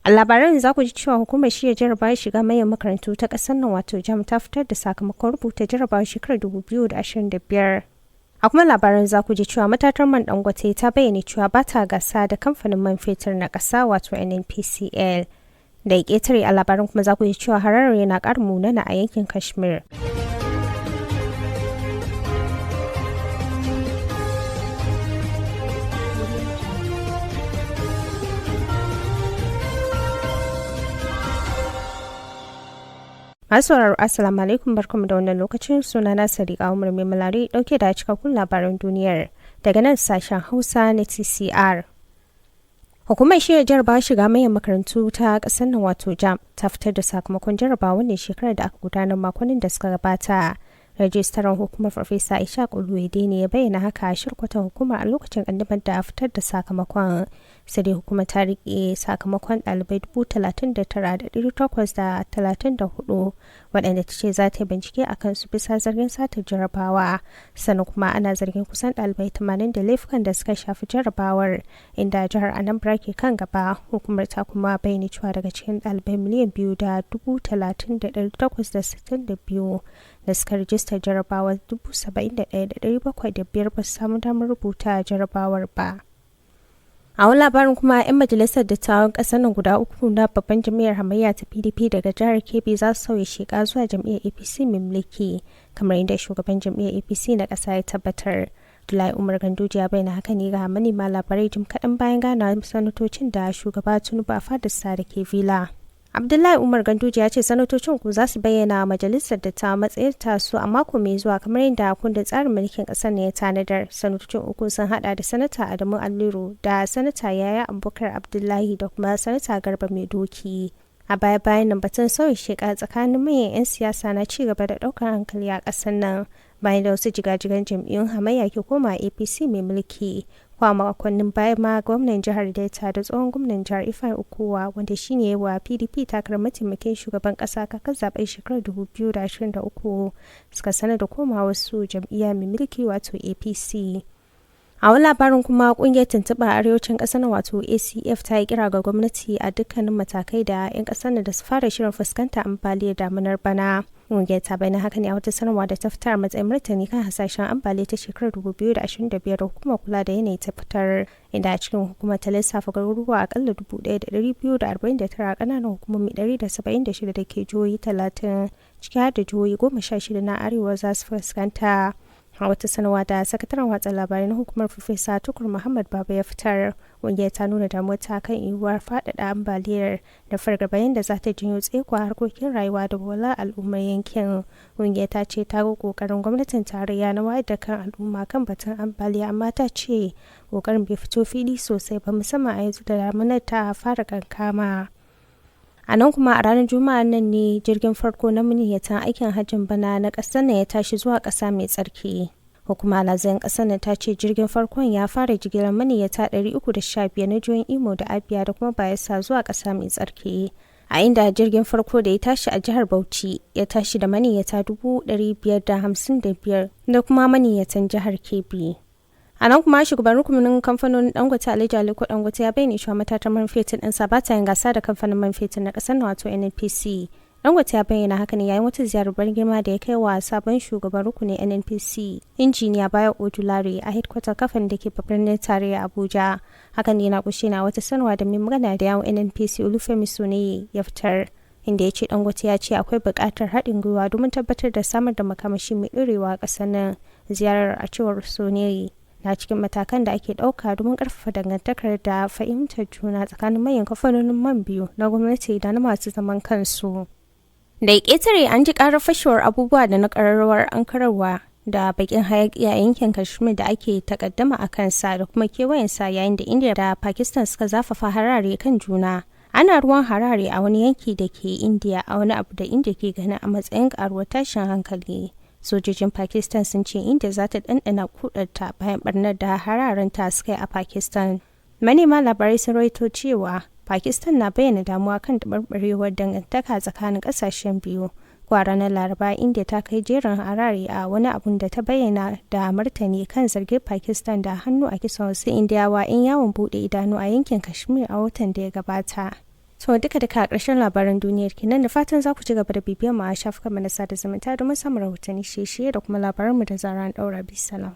A labaran za ku ji cewa hukumar shirya jarabawar shiga manyan makarantu ta ƙasar nan wato JAMB ta fitar da sakamakon rubuta jarabawar shekarar 2025. A kuma labaran za ku ji cewa matatar man Dangote ta bayyana cewa ba ta gasa da kamfanin man fetur na ƙasa wato NNPCL. Da ƙetare a labaran kuma za ku ji cewa hararar yana ƙara munana a yankin Kashmir. Masu sauraro assalamu alaikum barkamu da wannan lokacin, sunana Sadiqa Umar mai malari dauke da cikakkun labaran duniyar daga nan sashen Hausa na TCR. Hukumar shirya jarabawar shiga manyan makarantu ta ƙasar nan wato JAMB ta fitar da sakamakon jarabawa wannan shekarar da aka gudanar makonnin da suka gabata. Rajistaran hukumar Farfesa Ishaq Oluwede ne ya bayyana haka a shirkwatan hukumar a lokacin ƙaddamar da fitar da sakamakon. Sai dai hukumar ta riƙe sakamakon ɗalibai 39,834 waɗanda ta ce za ta yi bincike a kansu bisa zargin satar jarabawa. Sannan kuma ana zargin kusan ɗalibai 80 da laifukan da suka shafi jarabawar, inda jihar Anambra ke kan gaba. Hukumar ta kuma bayyana cewa daga cikin ɗalibai miliyan 2,30,862 da suka rijistar jarabawar 71,705 ba su samu damar rubuta jarabawar ba. A wani labarin kuma 'yan majalisar dattawan ƙasar nan guda uku na babban jam'iyyar hamayya ta PDP daga jihar Kebbi za su sauya sheka zuwa jam'iyyar APC mai mulki, kamar yadda shugaban jam'iyyar APC na ƙasa ya tabbatar. Abdullahi Umar Ganduje ya bayyana haka ne ga manema labarai jim kaɗan bayan ganawa sanatocin da shugaba Tinubu a fadarsa da ke Villa. Abdullahi Umar Ganduje ya ce sanatocin ku za su bayyana majalisar da ta matsayar tasu a mako mai zuwa kamar yadda kundin tsarin mulkin ƙasar ne ya tanadar. Sanatocin uku sun hada da sanata Adamu Alliru da sanata Yaya Abubakar Abdullahi da kuma sanata Garba Mai Doki. A baya-bayan nan batun sauyin sheka tsakanin manyan 'yan siyasa na ci gaba da ɗaukar hankali a ƙasar nan bayan da wasu jigajigan jam'iyyun hamayya ke koma APC mai mulki. Kwa makonnin baya ma gwamnan jihar Delta da tsohon gwamnan jihar Ifeanyi Ukowa wanda shine wa PDP takarar mataimakin shugaban kasa kakan zaben shekarar 2023 suka sanar da koma wasu jam'iyya mai mulki wato APC. A wani labarin kuma kungiyar tuntuɓa arewacin ƙasar wato ACF ta yi kira ga gwamnati a dukkanin matakai da 'yan ƙasar da su fara shirin fuskanta ambaliyar damunar bana. Ƙungiyar ta bayyana haka ne a wata sanarwa da ta fitar matsayin martani kan hasashen ambaliya ta shekarar 2025 da hukumar kula da yanayi ta fitar, inda a cikin hukumar ta lissafa garuruwa akalla 1,249 ƙananan hukumomi 176 da ke jihohi 30 ciki har da jihohi 16 na arewa za su fuskanta. A wata sanarwa da sakataren watsa labarai na hukumar Farfesa Tukur Muhammad Baba ya fitar, ƙungiyar ta nuna damuwa ta kan yiwuwar faɗaɗa ambaliyar da fargabayin da za ta janyo tsaiko a harkokin rayuwa da walwalar al'ummar yankin. Ƙungiyar ta ce ta ga ƙoƙarin gwamnatin tarayya na wayar da kan al'umma kan batun ambaliya, amma ta ce ƙoƙarin bai fito fili sosai ba musamman a yanzu da damunar ta fara kankama. A nan kuma a ranar Juma'a nan ne jirgin farko na maniyyatan aikin hajjin bana na ƙasar nan ya tashi zuwa ƙasa mai tsarki. Hukumar alhazan ƙasar nan ta ce jirgin farkon ya fara jigilar maniyyata 315 na jihohin Imo da Abia da kuma Bayelsa zuwa ƙasa mai tsarki. A inda jirgin farko da ya tashi a jihar Bauchi ya tashi da maniyyata 555 da kuma maniyyatan jihar Kebbi. A nan kuma shugaban rukunin kamfanonin Dangote Alhaji Aliko Dangote ya bayyana cewa matatar man fetur ɗinsa ba ta yin gasa da kamfanin man fetur na ƙasar wato NNPC. Dangote ya bayyana haka ne yayin wata ziyarar ban girma da ya kai wa sabon shugaban rukunin NNPC injiniya Bayo Odulare a headquarter kafin da ke birnin tarayya Abuja. Hakan ne na kushe na wata sanarwa da mai magana da yawon NNPC Olufemi Soneye ya fitar, inda ya ce Dangote ya ce akwai buƙatar haɗin gwiwa domin tabbatar da samar da makamashi mai ɗorewa a ƙasar nan. Ziyarar a cewar Soneye na cikin matakan da ake ɗauka domin ƙarfafa dangantakar da fahimtar juna tsakanin manyan kamfanonin man biyu na gwamnati da na masu zaman kansu. Da ƙetare an ji ƙarar fashewar abubuwa da na ƙararrawar ankararwa da bakin hayaƙi a yankin Kashmir da ake takaddama a kansa da kuma kewayensa, yayin da India da Pakistan suka zafafa harare kan juna. Ana ruwan harare a wani yanki da ke India a wani abu da India ke ganin a matsayin ƙaruwar tashin hankali. Sojojin Pakistan sun ce India za ta ɗanɗana kudarta bayan barnar da hararenta suka yi a Pakistan. Manema labarai sun rawaito cewa Pakistan na bayyana damuwa kan taɓarɓarewar dangantaka tsakanin ƙasashen biyu. Kwa ranar Laraba, India ta kai jerin harare a wani abun da ta bayyana da martani kan zargin Pakistan da hannu a kisan wasu Indiyawa 'yan yawon buɗe idanu a yankin Kashmir a watan da ya gabata. To duka a ƙarshen labaran duniyar kenan, da fatan za ku ci gaba da bibiyar mu a shafukan mu na sada zumunta domin samun rahotanni shirye da kuma labaranmu da zara an ɗaura. Bisalam.